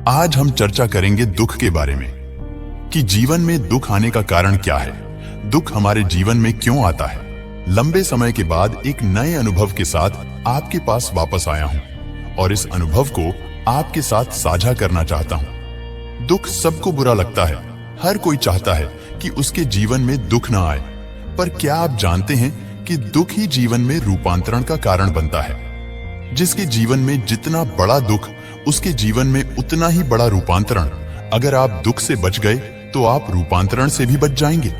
आज हम चर्चा करेंगे दुख के बारे में कि जीवन में दुख आने का कारण क्या है, दुख हमारे जीवन में क्यों आता है। लंबे समय के बाद एक नए अनुभव के साथ आपके पास वापस आया हूं और इस अनुभव को आपके साथ साझा करना चाहता हूं। दुख सबको बुरा लगता है, हर कोई चाहता है कि उसके जीवन में दुख ना आए, पर क्या आप जानते हैं कि दुख ही जीवन में रूपांतरण का कारण बनता है। जिसके जीवन में जितना बड़ा दुख, उसके जीवन में उतना ही बड़ा रूपांतरण। अगर आप दुख से बच गए तो आप रूपांतरण से भी बच जाएंगे।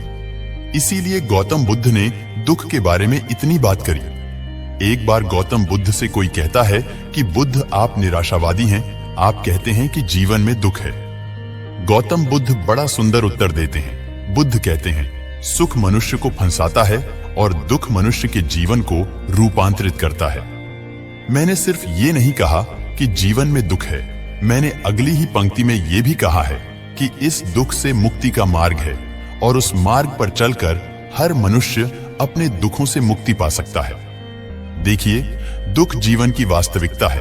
इसीलिए गौतम बुद्ध ने दुख के बारे में इतनी बात करी। एक बार गौतम बुद्ध से कोई कहता है कि बुद्ध, आप निराशावादी हैं, आप कहते हैं कि जीवन में दुख है। गौतम बुद्ध बड़ा सुंदर उत्तर देते हैं। बुद्ध कहते हैं, सुख मनुष्य को फंसाता है और दुख मनुष्य के जीवन को रूपांतरित करता है। मैंने सिर्फ ये नहीं कहा कि जीवन में दुख है, मैंने अगली ही पंक्ति में यह भी कहा है कि इस दुख से मुक्ति का मार्ग है और उस मार्ग पर चलकर हर मनुष्य अपने दुखों से मुक्ति पा सकता है। देखिए, दुख जीवन की वास्तविकता है।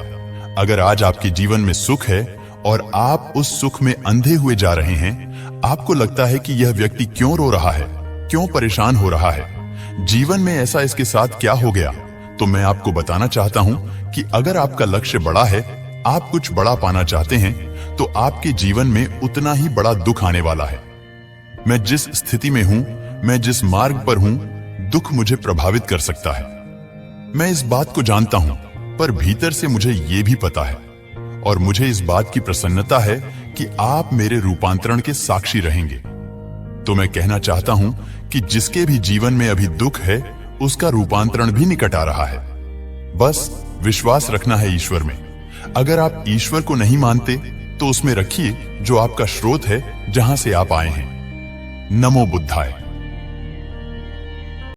अगर आज आपके जीवन में सुख है और आप उस सुख में अंधे हुए जा रहे हैं, आपको लगता है कि यह व्यक्ति क्यों रो रहा है, क्यों परेशान हो रहा है, जीवन में ऐसा इसके साथ क्या हो गया, तो मैं आपको बताना चाहता हूं कि अगर आपका लक्ष्य बड़ा है, आप कुछ बड़ा पाना चाहते हैं, तो आपके जीवन में उतना ही बड़ा दुख आने वाला है। मैं जिस स्थिति में हूं, मैं जिस मार्ग पर हूं, दुख मुझे प्रभावित कर सकता है। मैं इस बात को जानता हूं, पर भीतर से मुझे यह भी पता है और मुझे इस बात की प्रसन्नता है कि आप मेरे रूपांतरण के साक्षी रहेंगे। तो मैं कहना चाहता हूं कि जिसके भी जीवन में अभी दुख है, उसका रूपांतरण भी निकट आ रहा है। बस विश्वास रखना है ईश्वर में। अगर आप ईश्वर को नहीं मानते तो उसमें रखिए जो आपका स्रोत है, जहां से आप आए हैं। नमो बुद्धाय।